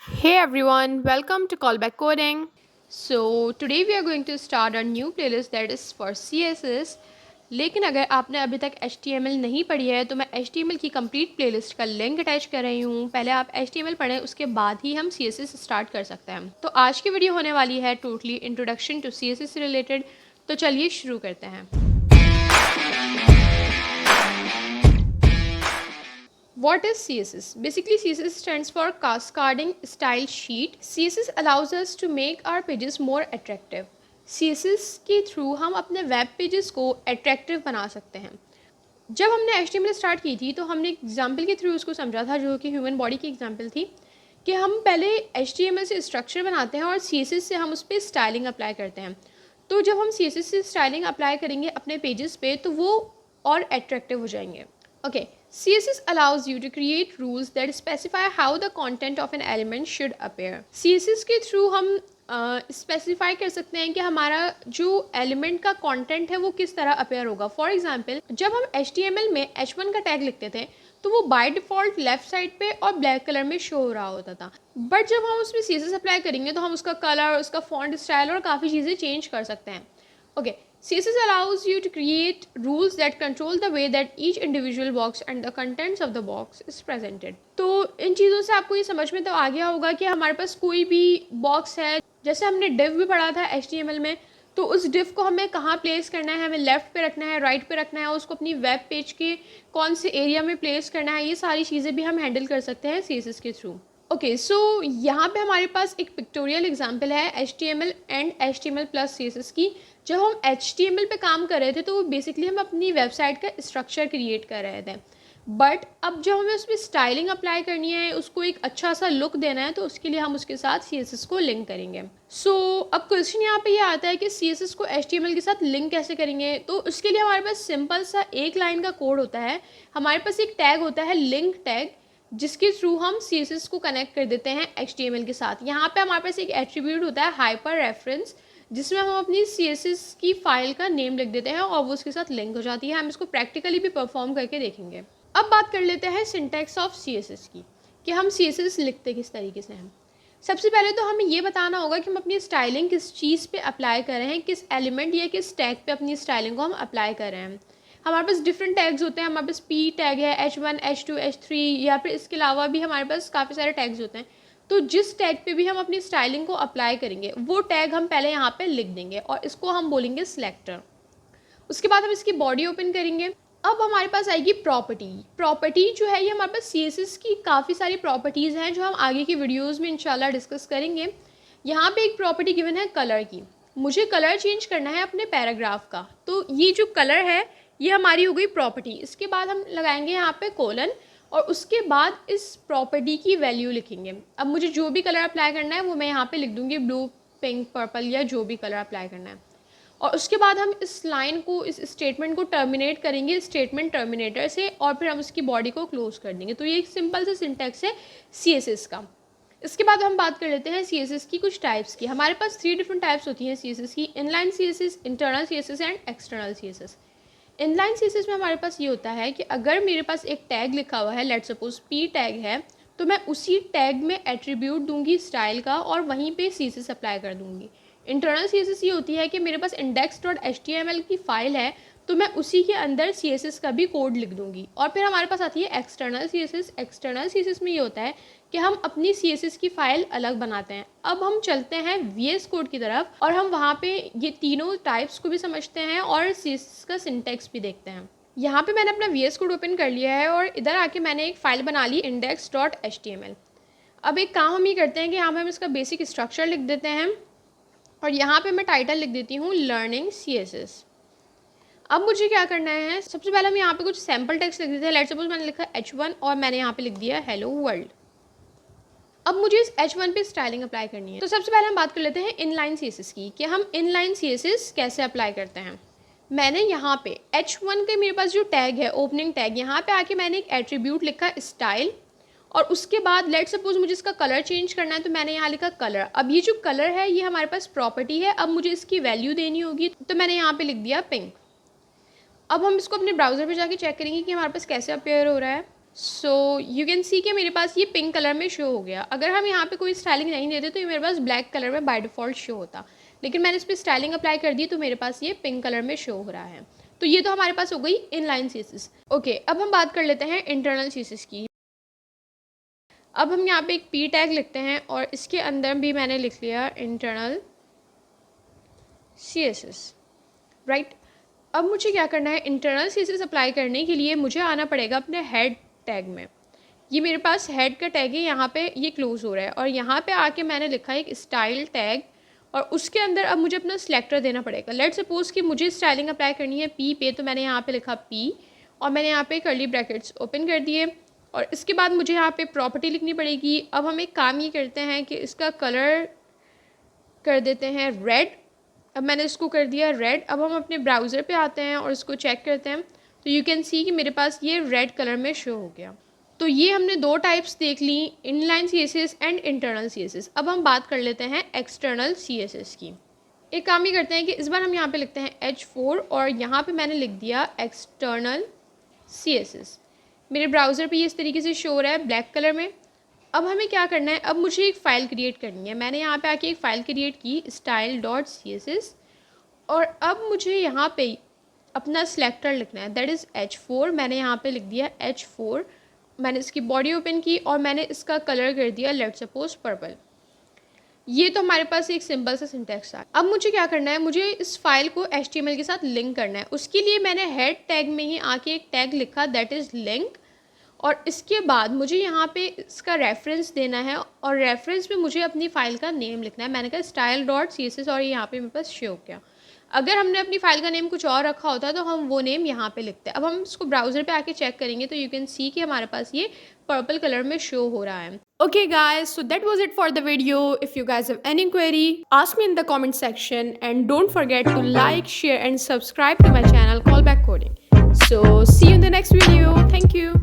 Hey everyone, welcome to Callback Coding. So today we are going to start a new playlist that is for CSS. लेकिन अगर आपने अभी तक HTML नहीं पढ़ी है तो मैं HTML की कंप्लीट प्लेलिस्ट का लिंक अटैच कर रही हूँ। पहले आप HTML पढ़ें, उसके बाद ही हम CSS स्टार्ट कर सकते हैं। तो आज की वीडियो होने वाली है टोटली इंट्रोडक्शन टू CSS रिलेटेड। तो चलिए शुरू करते हैं। What is CSS? Basically, CSS stands for Cascading Style Sheet. CSS allows us to make our pages more attractive. CSS के थ्रू हम अपने वेब पेजेस को अट्रैक्टिव बना सकते हैं। जब हमने HTML स्टार्ट की थी तो हमने एक एग्जाम्पल के थ्रू उसको समझा था, जो कि ह्यूमन बॉडी की एग्जाम्पल थी, कि हम पहले HTML से स्ट्रक्चर बनाते हैं और CSS से हम उस पर स्टाइलिंग अप्लाई करते हैं। तो जब हम CSS से स्टाइलिंग अप्लाई करेंगे अपने पेजेस पे तो वो और अट्रैक्टिव हो जाएंगे। Okay, CSS allows you to create rules that specify how the content of an element should appear. CSS के थ्रू हम स्पेसिफाई कर सकते हैं कि हमारा जो एलिमेंट का कंटेंट है वो किस तरह अपेयर होगा। फॉर एग्जांपल, जब हम HTML में H1 का टैग लिखते थे तो वो बाय डिफ़ॉल्ट लेफ्ट साइड पे और ब्लैक कलर में शो हो रहा होता था, बट जब हम उसमें CSS अप्लाई करेंगे तो हम उसका कलर, उसका फॉन्ट स्टाइल और काफ़ी चीज़ें चेंज कर सकते हैं। Okay, CSS allows you to create rules that control the way that each individual box and the contents of the box is presented. तो इन चीज़ों से आपको ये समझ में तो आ गया होगा कि हमारे पास कोई भी बॉक्स है, जैसे हमने div भी पढ़ा था HTML में, तो उस div को हमें कहाँ प्लेस करना है, हमें लेफ़्ट पे रखना है, राइट पे रखना है, उसको अपनी वेब पेज के कौन से एरिया में प्लेस करना है, ये सारी चीज़ें भी हम हैंडल कर सकते हैं CSS के थ्रू। ओके, सो यहाँ पे हमारे पास एक पिक्टोरियल एग्जांपल है HTML and HTML plus CSS की। जब हम HTML पे काम कर रहे थे तो बेसिकली हम अपनी वेबसाइट का स्ट्रक्चर क्रिएट कर रहे थे, बट अब जब हमें उसमें स्टाइलिंग अप्लाई करनी है, उसको एक अच्छा सा लुक देना है, तो उसके लिए हम उसके साथ CSS को लिंक करेंगे। अब क्वेश्चन यहाँ पे ये आता है कि CSS को HTML के साथ लिंक कैसे करेंगे। तो उसके लिए हमारे पास सिंपल सा एक लाइन का कोड होता है। हमारे पास एक टैग होता है लिंक टैग, जिसके थ्रू हम CSS को कनेक्ट कर देते हैं HTML के साथ। यहाँ पे हमारे पास एक एट्रीब्यूट होता है हाइपर रेफरेंस, जिसमें हम अपनी CSS की फाइल का नेम लिख देते हैं और वो उसके साथ लिंक हो जाती है। हम इसको प्रैक्टिकली भी परफॉर्म करके देखेंगे। अब बात कर लेते हैं सिंटैक्स ऑफ CSS की, कि हम CSS लिखते किस तरीके से हैं। सबसे पहले तो हमें ये बताना होगा कि हम अपनी स्टाइलिंग किस चीज़ पे अप्लाई कर रहे हैं, किस एलिमेंट या किस टैग पे अपनी स्टाइलिंग को हम अप्लाई कर रहे हैं। हमारे पास डिफरेंट टैग्स होते हैं। हमारे पास P टैग है, H1, H2, H3, या फिर इसके अलावा भी हमारे पास काफ़ी सारे टैग्स होते हैं। तो जिस टैग पे भी हम अपनी स्टाइलिंग को अप्लाई करेंगे वो टैग हम पहले यहाँ पे लिख देंगे और इसको हम बोलेंगे सिलेक्टर। उसके बाद हम इसकी बॉडी ओपन करेंगे। अब हमारे पास आएगी प्रॉपर्टी। प्रॉपर्टी जो है ये हमारे पास CSS की काफ़ी सारी प्रॉपर्टीज़ हैं जो हम आगे की वीडियोज़ में इंशाल्लाह डिस्कस करेंगे। यहाँ पे एक प्रॉपर्टी गिवन है कलर की। मुझे कलर चेंज करना है अपने पैराग्राफ का, तो ये जो कलर है ये हमारी हो गई प्रॉपर्टी। इसके बाद हम लगाएंगे यहाँ पे कोलन और उसके बाद इस प्रॉपर्टी की वैल्यू लिखेंगे। अब मुझे जो भी कलर अप्लाई करना है वो मैं यहाँ पे लिख दूँगी, ब्लू, पिंक, पर्पल, या जो भी कलर अप्लाई करना है। और उसके बाद हम इस लाइन को, इस स्टेटमेंट को टर्मिनेट करेंगे स्टेटमेंट टर्मिनेटर से, और फिर हम उसकी बॉडी को क्लोज कर देंगे। तो ये एक सिंपल सा सिंटैक्स है CSS का। इसके बाद हम बात कर लेते हैं CSS की कुछ टाइप्स की। हमारे पास 3 डिफरेंट टाइप्स होती हैं CSS की: inline CSS, internal CSS and external CSS। Inline CSS में हमारे पास ये होता है कि अगर मेरे पास एक टैग लिखा हुआ है, लेट्स सपोज P टैग है, तो मैं उसी टैग में एट्रीब्यूट दूंगी स्टाइल का और वहीं पे CSS अप्लाई कर दूंगी। इंटरनल CSS ये होती है कि मेरे पास index.html की फ़ाइल है, तो मैं उसी के अंदर CSS का भी कोड लिख दूंगी। और फिर हमारे पास आती है एक्सटर्नल CSS। एक्सटर्नल CSS में ये होता है कि हम अपनी CSS की फ़ाइल अलग बनाते हैं। अब हम चलते हैं VS कोड की तरफ और हम वहाँ पे ये तीनों टाइप्स को भी समझते हैं और CSS का सिंटैक्स भी देखते हैं। यहाँ पे मैंने अपना VS कोड ओपन कर लिया है और इधर आके मैंने एक फ़ाइल बना ली index.html। अब एक काम हम ये करते हैं कि यहाँ पर हम इसका बेसिक स्ट्रक्चर लिख देते हैं और यहाँ पे मैं टाइटल लिख देती हूँ लर्निंग CSS। अब मुझे क्या करना है, सबसे पहले हम यहाँ पे कुछ सैम्पल टेक्स्ट लिख देते हैं। लेट्स सपोज मैंने लिखा H1 और मैंने यहाँ पे लिख दिया हेलो वर्ल्ड। अब मुझे इस H1 पे स्टाइलिंग अप्लाई करनी है। तो सबसे पहले हम बात कर लेते हैं इनलाइन CSS की, कि हम इनलाइन CSS कैसे अप्लाई करते हैं। मैंने यहाँ पे H1 के मेरे पास जो टैग है, ओपनिंग टैग, यहाँ पे आके मैंने एक एट्रीब्यूट लिखा स्टाइल और उसके बाद लेट सपोज मुझे इसका कलर चेंज करना है, तो मैंने यहाँ लिखा कलर। अब ये जो कलर है ये हमारे पास प्रॉपर्टी है, अब मुझे इसकी वैल्यू देनी होगी, तो मैंने यहाँ पे लिख दिया पिंक। अब हम इसको अपने ब्राउज़र पे जाके चेक करेंगे कि हमारे पास कैसे अपेयर हो रहा है। सो यू कैन सी कि मेरे पास ये पिंक कलर में शो हो गया। अगर हम यहाँ पे कोई स्टाइलिंग नहीं देते तो ये मेरे पास ब्लैक कलर में बाय डिफ़ॉल्ट शो होता, लेकिन मैंने इस पर स्टाइलिंग अप्लाई कर दी तो मेरे पास ये पिंक कलर में शो हो रहा है। तो ये तो हमारे पास हो गई इनलाइन सीएसएस। ओके, अब हम बात कर लेते हैं इंटरनल सीएसएस की। अब हम यहाँ पे एक पी टैग लिखते हैं और इसके अंदर भी मैंने लिख लिया इंटरनल सीएसएस, राइट। अब मुझे क्या करना है, इंटरनल सीएसएस अप्लाई करने के लिए मुझे आना पड़ेगा अपने हेड टैग में। ये मेरे पास हेड का टैग है, यहाँ पे ये क्लोज हो रहा है और यहाँ पे आके मैंने लिखा है एक स्टाइल टैग और उसके अंदर अब मुझे अपना सिलेक्टर देना पड़ेगा। लेट सपोज कि मुझे स्टाइलिंग अप्लाई करनी है पी पे, तो मैंने यहाँ पे लिखा पी और मैंने यहाँ पे कर्ली ब्रैकेट्स ओपन कर दिए और इसके बाद मुझे यहाँ पे प्रॉपर्टी लिखनी पड़ेगी। अब हम एक काम ये करते हैं कि इसका कलर कर देते हैं रेड। अब मैंने इसको कर दिया रेड। अब हम अपने ब्राउज़र पे आते हैं और इसको चेक करते हैं तो यू कैन सी कि मेरे पास ये रेड कलर में शो हो गया। तो ये हमने दो टाइप्स देख ली, inline CSS and internal CSS. अब हम बात कर लेते हैं एक्सटर्नल सीएसएस की। एक काम ये करते हैं कि इस बार हम यहाँ पे लिखते हैं H4 और यहाँ पे मैंने लिख दिया एक्सटर्नल सीएसएस। मेरे ब्राउज़र पे ये इस तरीके से शो हो रहा है ब्लैक कलर में। अब हमें क्या करना है, अब मुझे एक फ़ाइल क्रिएट करनी है। मैंने यहाँ पे आके एक फ़ाइल क्रिएट की style.css और अब मुझे यहाँ पे अपना सिलेक्टर लिखना है, दैट इज़ H4। मैंने यहाँ पे लिख दिया H4। मैंने इसकी बॉडी ओपन की और मैंने इसका कलर कर दिया लेट्स सपोज पर्पल। ये तो हमारे पास एक सिंपल सा सिंटैक्स है। अब मुझे क्या करना है, मुझे इस फाइल को HTML के साथ लिंक करना है। उसके लिए मैंने हेड टैग में ही आके एक टैग लिखा दैट इज़ लिंक और इसके बाद मुझे यहाँ पे इसका रेफरेंस देना है और रेफरेंस में मुझे अपनी फ़ाइल का नेम लिखना है। मैंने कहा style.css और यहाँ पे मेरे पास शो हो गया। अगर हमने अपनी फ़ाइल का नेम कुछ और रखा होता तो हम वो नेम यहाँ पे लिखते हैं। अब हम इसको ब्राउज़र पे आके चेक करेंगे तो यू कैन सी कि हमारे पास ये पर्पल कलर में शो हो रहा है। Okay guys, so that was it for the video. If you guys have any query, ask me in the comment section and don't forget to like, share and subscribe to my channel Callback Coding. So see you in the next video. Thank you.